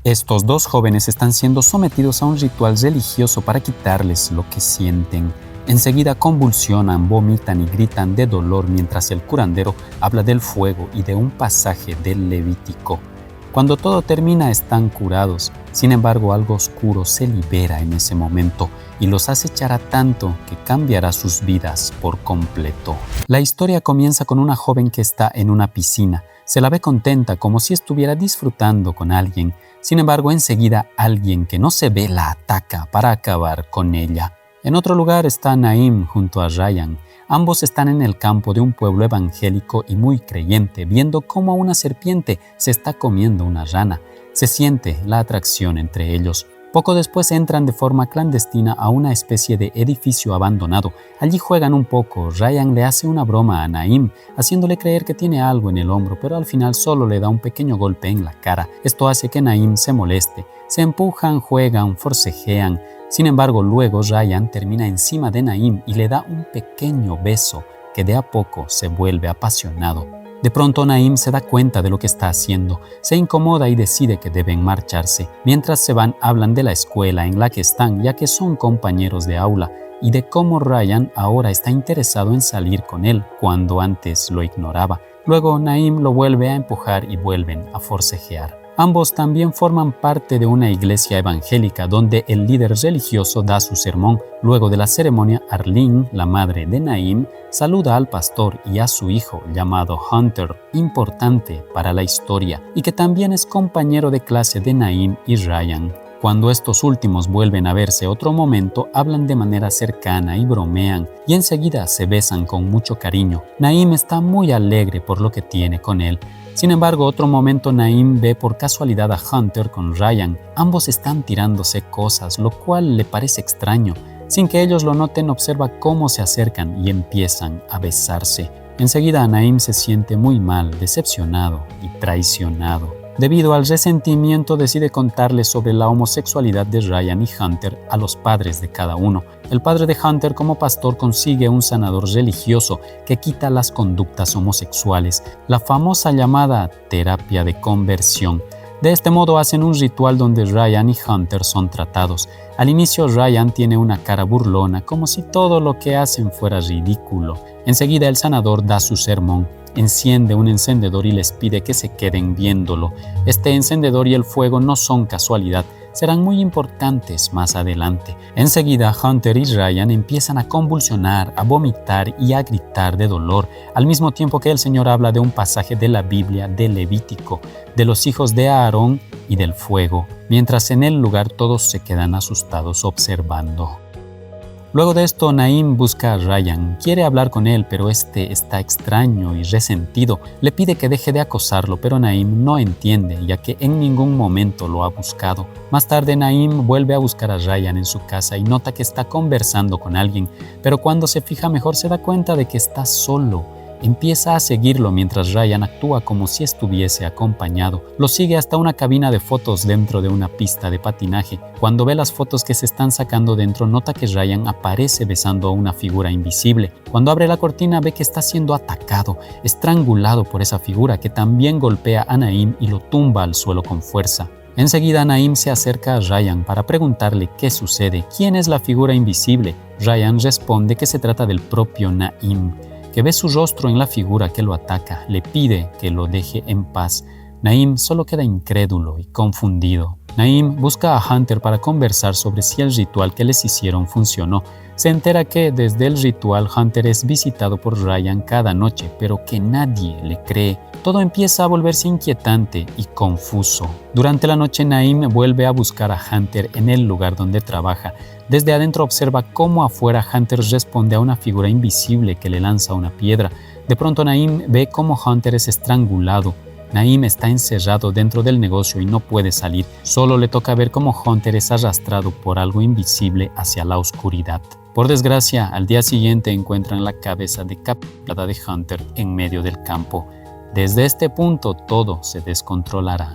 Estos dos jóvenes están siendo sometidos a un ritual religioso para quitarles lo que sienten. Enseguida convulsionan, vomitan y gritan de dolor mientras el curandero habla del fuego y de un pasaje del Levítico. Cuando todo termina están curados. Sin embargo, algo oscuro se libera en ese momento y los acechará tanto que cambiará sus vidas por completo. La historia comienza con una joven que está en una piscina. Se la ve contenta como si estuviera disfrutando con alguien. Sin embargo, enseguida alguien que no se ve la ataca para acabar con ella. En otro lugar está Naim junto a Ryan. Ambos están en el campo de un pueblo evangélico y muy creyente, viendo cómo una serpiente se está comiendo una rana. Se siente la atracción entre ellos. Poco después entran de forma clandestina a una especie de edificio abandonado. Allí juegan un poco. Ryan le hace una broma a Naim, haciéndole creer que tiene algo en el hombro, pero al final solo le da un pequeño golpe en la cara. Esto hace que Naim se moleste. Se empujan, juegan, forcejean. Sin embargo, luego Ryan termina encima de Naim y le da un pequeño beso que de a poco se vuelve apasionado. De pronto Naim se da cuenta de lo que está haciendo, se incomoda y decide que deben marcharse. Mientras se van, hablan de la escuela en la que están, ya que son compañeros de aula, y de cómo Ryan ahora está interesado en salir con él, cuando antes lo ignoraba. Luego Naim lo vuelve a empujar y vuelven a forcejear. Ambos también forman parte de una iglesia evangélica donde el líder religioso da su sermón. Luego de la ceremonia, Arlene, la madre de Naim, saluda al pastor y a su hijo llamado Hunter, importante para la historia, y que también es compañero de clase de Naim y Ryan. Cuando estos últimos vuelven a verse otro momento, hablan de manera cercana y bromean, y enseguida se besan con mucho cariño. Naim está muy alegre por lo que tiene con él. Sin embargo, otro momento Naim ve por casualidad a Hunter con Ryan. Ambos están tirándose cosas, lo cual le parece extraño. Sin que ellos lo noten, observa cómo se acercan y empiezan a besarse. Enseguida Naim se siente muy mal, decepcionado y traicionado. Debido al resentimiento, decide contarles sobre la homosexualidad de Ryan y Hunter a los padres de cada uno. El padre de Hunter, como pastor, consigue un sanador religioso que quita las conductas homosexuales, la famosa llamada terapia de conversión. De este modo hacen un ritual donde Ryan y Hunter son tratados. Al inicio Ryan tiene una cara burlona, como si todo lo que hacen fuera ridículo. Enseguida el sanador da su sermón. Enciende un encendedor y les pide que se queden viéndolo. Este encendedor y el fuego no son casualidad, serán muy importantes más adelante. Enseguida Hunter y Ryan empiezan a convulsionar, a vomitar y a gritar de dolor, al mismo tiempo que el Señor habla de un pasaje de la Biblia, del Levítico, de los hijos de Aarón y del fuego, mientras en el lugar todos se quedan asustados observando. Luego de esto, Naim busca a Ryan, quiere hablar con él, pero este está extraño y resentido. Le pide que deje de acosarlo, pero Naim no entiende, ya que en ningún momento lo ha buscado. Más tarde, Naim vuelve a buscar a Ryan en su casa y nota que está conversando con alguien, pero cuando se fija mejor se da cuenta de que está solo. Empieza a seguirlo mientras Ryan actúa como si estuviese acompañado. Lo sigue hasta una cabina de fotos dentro de una pista de patinaje. Cuando ve las fotos que se están sacando dentro, nota que Ryan aparece besando a una figura invisible. Cuando abre la cortina, ve que está siendo atacado, estrangulado por esa figura que también golpea a Naim y lo tumba al suelo con fuerza. Enseguida Naim se acerca a Ryan para preguntarle qué sucede, quién es la figura invisible. Ryan responde que se trata del propio Naim, que ve su rostro en la figura que lo ataca, le pide que lo deje en paz. Naim solo queda incrédulo y confundido. Naim busca a Hunter para conversar sobre si el ritual que les hicieron funcionó. Se entera que desde el ritual Hunter es visitado por Ryan cada noche, pero que nadie le cree. Todo empieza a volverse inquietante y confuso. Durante la noche Naim vuelve a buscar a Hunter en el lugar donde trabaja. Desde adentro observa cómo afuera Hunter responde a una figura invisible que le lanza una piedra. De pronto Naim ve cómo Hunter es estrangulado. Naim está encerrado dentro del negocio y no puede salir. Solo le toca ver cómo Hunter es arrastrado por algo invisible hacia la oscuridad. Por desgracia, al día siguiente encuentran la cabeza decapitada de Hunter en medio del campo. Desde este punto todo se descontrolará.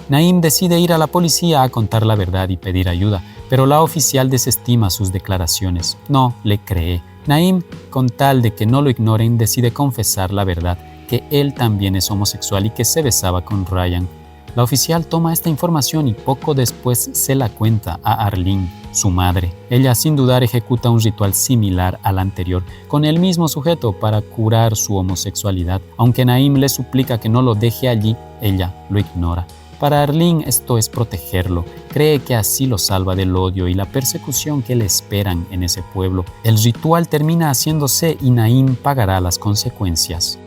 Naim decide ir a la policía a contar la verdad y pedir ayuda, pero la oficial desestima sus declaraciones. No le cree. Naim, con tal de que no lo ignoren, decide confesar la verdad, que él también es homosexual y que se besaba con Ryan. La oficial toma esta información y poco después se la cuenta a Arlene, su madre. Ella sin dudar ejecuta un ritual similar al anterior, con el mismo sujeto para curar su homosexualidad. Aunque Naim le suplica que no lo deje allí, ella lo ignora. Para Arlene esto es protegerlo. Cree que así lo salva del odio y la persecución que le esperan en ese pueblo. El ritual termina haciéndose y Naim pagará las consecuencias.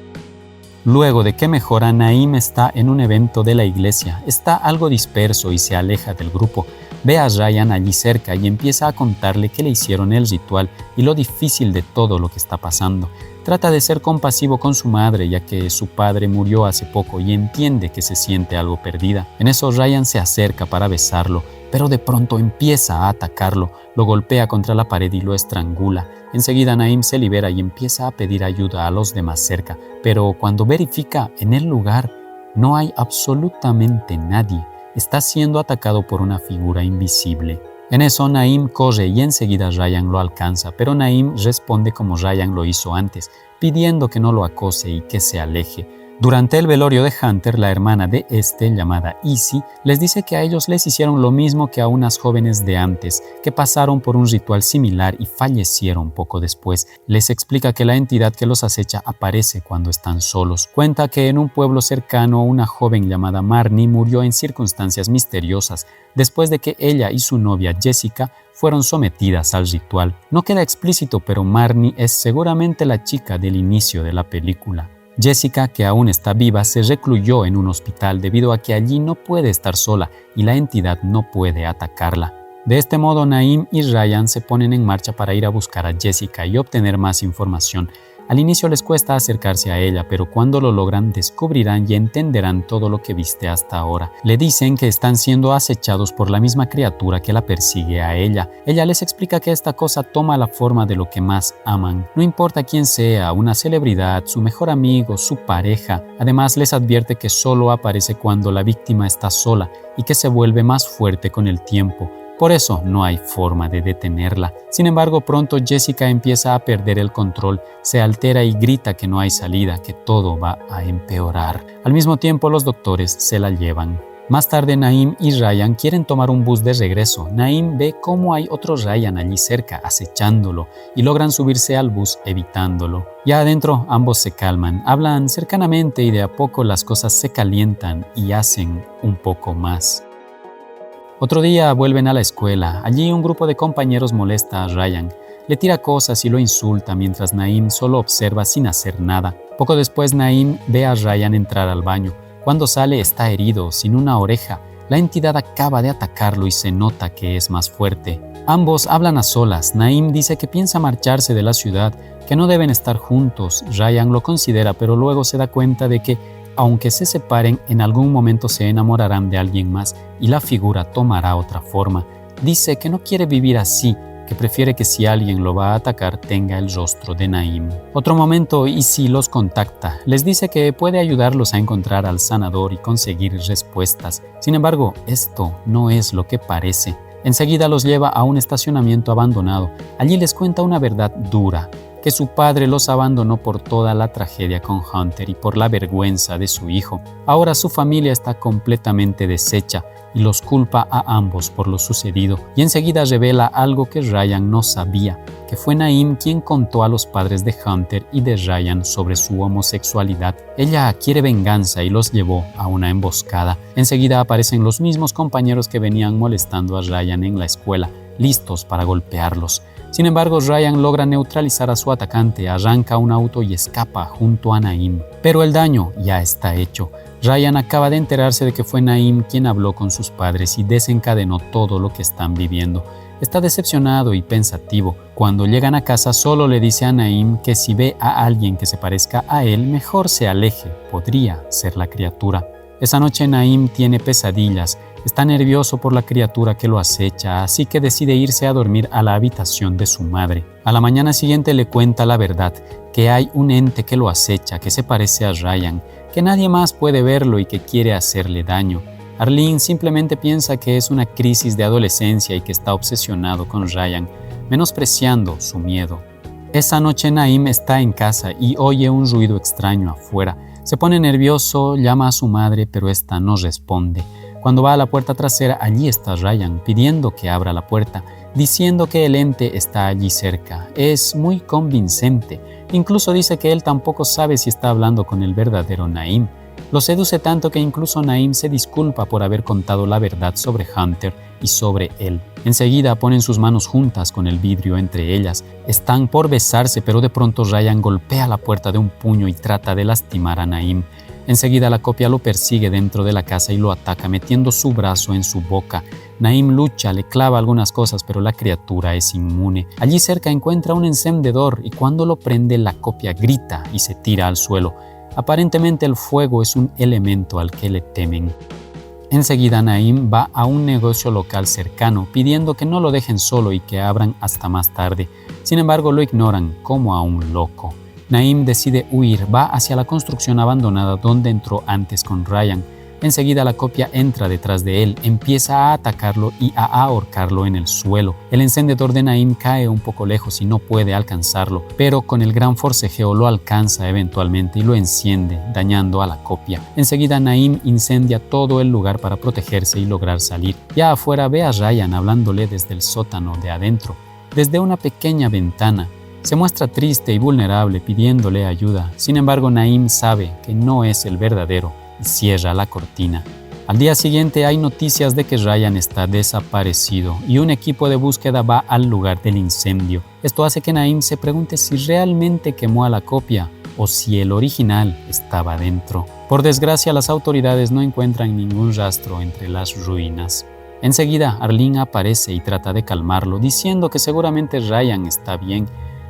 Luego de que mejora, Naim está en un evento de la iglesia. Está algo disperso y se aleja del grupo. Ve a Ryan allí cerca y empieza a contarle que le hicieron el ritual y lo difícil de todo lo que está pasando. Trata de ser compasivo con su madre, ya que su padre murió hace poco y entiende que se siente algo perdida. En eso Ryan se acerca para besarlo, pero de pronto empieza a atacarlo, lo golpea contra la pared y lo estrangula. Enseguida Naim se libera y empieza a pedir ayuda a los demás cerca, pero cuando verifica en el lugar no hay absolutamente nadie. Está siendo atacado por una figura invisible. En eso Naim corre y enseguida Ryan lo alcanza, pero Naim responde como Ryan lo hizo antes, pidiendo que no lo acose y que se aleje. Durante el velorio de Hunter, la hermana de este, llamada Izzy, les dice que a ellos les hicieron lo mismo que a unas jóvenes de antes, que pasaron por un ritual similar y fallecieron poco después. Les explica que la entidad que los acecha aparece cuando están solos. Cuenta que en un pueblo cercano una joven llamada Marnie murió en circunstancias misteriosas, después de que ella y su novia Jessica fueron sometidas al ritual. No queda explícito, pero Marnie es seguramente la chica del inicio de la película. Jessica, que aún está viva, se recluyó en un hospital debido a que allí no puede estar sola y la entidad no puede atacarla. De este modo, Naim y Ryan se ponen en marcha para ir a buscar a Jessica y obtener más información. Al inicio les cuesta acercarse a ella, pero cuando lo logran descubrirán y entenderán todo lo que viste hasta ahora. Le dicen que están siendo acechados por la misma criatura que la persigue a ella. Ella les explica que esta cosa toma la forma de lo que más aman. No importa quién sea, una celebridad, su mejor amigo, su pareja. Además les advierte que solo aparece cuando la víctima está sola y que se vuelve más fuerte con el tiempo. Por eso no hay forma de detenerla. Sin embargo, pronto Jessica empieza a perder el control, se altera y grita que no hay salida, que todo va a empeorar. Al mismo tiempo, los doctores se la llevan. Más tarde, Naim y Ryan quieren tomar un bus de regreso. Naim ve cómo hay otro Ryan allí cerca, acechándolo, y logran subirse al bus evitándolo. Ya adentro, ambos se calman, hablan cercanamente y de a poco las cosas se calientan y hacen un poco más. Otro día vuelven a la escuela. Allí un grupo de compañeros molesta a Ryan. Le tira cosas y lo insulta mientras Naim solo observa sin hacer nada. Poco después Naim ve a Ryan entrar al baño. Cuando sale está herido, sin una oreja. La entidad acaba de atacarlo y se nota que es más fuerte. Ambos hablan a solas. Naim dice que piensa marcharse de la ciudad, que no deben estar juntos. Ryan lo considera, pero luego se da cuenta de que aunque se separen, en algún momento se enamorarán de alguien más y la figura tomará otra forma. Dice que no quiere vivir así, que prefiere que si alguien lo va a atacar tenga el rostro de Naim. Otro momento, Izzy los contacta. Les dice que puede ayudarlos a encontrar al sanador y conseguir respuestas. Sin embargo, esto no es lo que parece. Enseguida los lleva a un estacionamiento abandonado. Allí les cuenta una verdad dura, que su padre los abandonó por toda la tragedia con Hunter y por la vergüenza de su hijo. Ahora su familia está completamente deshecha y los culpa a ambos por lo sucedido. Y enseguida revela algo que Ryan no sabía, que fue Naim quien contó a los padres de Hunter y de Ryan sobre su homosexualidad. Ella quiere venganza y los llevó a una emboscada. Enseguida aparecen los mismos compañeros que venían molestando a Ryan en la escuela, listos para golpearlos. Sin embargo, Ryan logra neutralizar a su atacante, arranca un auto y escapa junto a Naim. Pero el daño ya está hecho. Ryan acaba de enterarse de que fue Naim quien habló con sus padres y desencadenó todo lo que están viviendo. Está decepcionado y pensativo. Cuando llegan a casa, solo le dice a Naim que si ve a alguien que se parezca a él, mejor se aleje. Podría ser la criatura. Esa noche Naim tiene pesadillas. Está nervioso por la criatura que lo acecha, así que decide irse a dormir a la habitación de su madre. A la mañana siguiente le cuenta la verdad, que hay un ente que lo acecha, que se parece a Ryan, que nadie más puede verlo y que quiere hacerle daño. Arlene simplemente piensa que es una crisis de adolescencia y que está obsesionado con Ryan, menospreciando su miedo. Esa noche Naim está en casa y oye un ruido extraño afuera. Se pone nervioso, llama a su madre, pero esta no responde. Cuando va a la puerta trasera, allí está Ryan, pidiendo que abra la puerta, diciendo que el ente está allí cerca. Es muy convincente. Incluso dice que él tampoco sabe si está hablando con el verdadero Naim. Lo seduce tanto que incluso Naim se disculpa por haber contado la verdad sobre Hunter y sobre él. Enseguida ponen sus manos juntas con el vidrio entre ellas. Están por besarse, pero de pronto Ryan golpea la puerta de un puño y trata de lastimar a Naim. Enseguida la copia lo persigue dentro de la casa y lo ataca metiendo su brazo en su boca. Naim lucha, le clava algunas cosas, pero la criatura es inmune. Allí cerca encuentra un encendedor y cuando lo prende la copia grita y se tira al suelo. Aparentemente el fuego es un elemento al que le temen. Enseguida Naim va a un negocio local cercano pidiendo que no lo dejen solo y que abran hasta más tarde. Sin embargo lo ignoran como a un loco. Naim decide huir, va hacia la construcción abandonada donde entró antes con Ryan. Enseguida la copia entra detrás de él, empieza a atacarlo y a ahorcarlo en el suelo. El encendedor de Naim cae un poco lejos y no puede alcanzarlo, pero con el gran forcejeo lo alcanza eventualmente y lo enciende, dañando a la copia. Enseguida Naim incendia todo el lugar para protegerse y lograr salir. Ya afuera ve a Ryan hablándole desde el sótano de adentro, desde una pequeña ventana. Se muestra triste y vulnerable pidiéndole ayuda. Sin embargo, Naim sabe que no es el verdadero y cierra la cortina. Al día siguiente hay noticias de que Ryan está desaparecido y un equipo de búsqueda va al lugar del incendio. Esto hace que Naim se pregunte si realmente quemó a la copia o si el original estaba dentro. Por desgracia, las autoridades no encuentran ningún rastro entre las ruinas. Enseguida, Arlene aparece y trata de calmarlo, diciendo que seguramente Ryan está bien.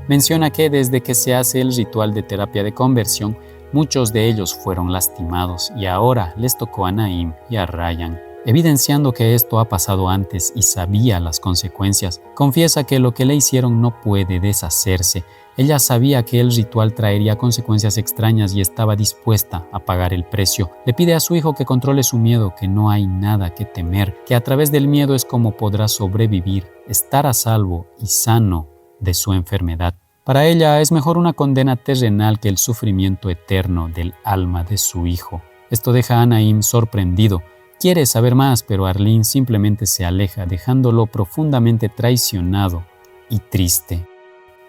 Menciona que desde que se hace el ritual de terapia de conversión, muchos de ellos fueron lastimados y ahora les tocó a Naim y a Ryan. Evidenciando que esto ha pasado antes y sabía las consecuencias, confiesa que lo que le hicieron no puede deshacerse. Ella sabía que el ritual traería consecuencias extrañas y estaba dispuesta a pagar el precio. Le pide a su hijo que controle su miedo, que no hay nada que temer, que a través del miedo es como podrá sobrevivir, estar a salvo y sano de su enfermedad. Para ella es mejor una condena terrenal que el sufrimiento eterno del alma de su hijo. Esto deja a Naim sorprendido. Quiere saber más, pero Arlene simplemente se aleja, dejándolo profundamente traicionado y triste.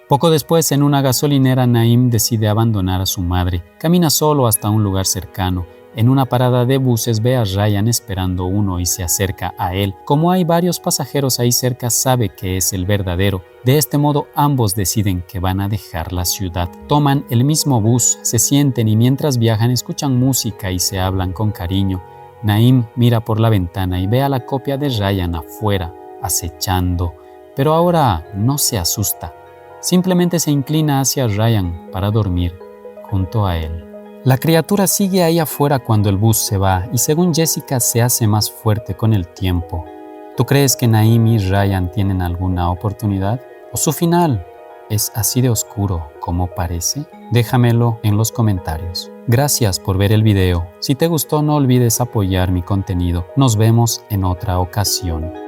Poco después, en una gasolinera, Naim decide abandonar a su madre. Camina solo hasta un lugar cercano. En una parada de buses ve a Ryan esperando uno y se acerca a él. Como hay varios pasajeros ahí cerca, sabe que es el verdadero. De este modo, ambos deciden que van a dejar la ciudad. Toman el mismo bus, se sienten y mientras viajan escuchan música y se hablan con cariño. Naim mira por la ventana y ve a la copia de Ryan afuera, acechando. Pero ahora no se asusta. Simplemente se inclina hacia Ryan para dormir junto a él. La criatura sigue ahí afuera cuando el bus se va y según Jessica se hace más fuerte con el tiempo. ¿Tú crees que Naim y Ryan tienen alguna oportunidad? ¿O su final es así de oscuro como parece? Déjamelo en los comentarios. Gracias por ver el video. Si te gustó no olvides apoyar mi contenido. Nos vemos en otra ocasión.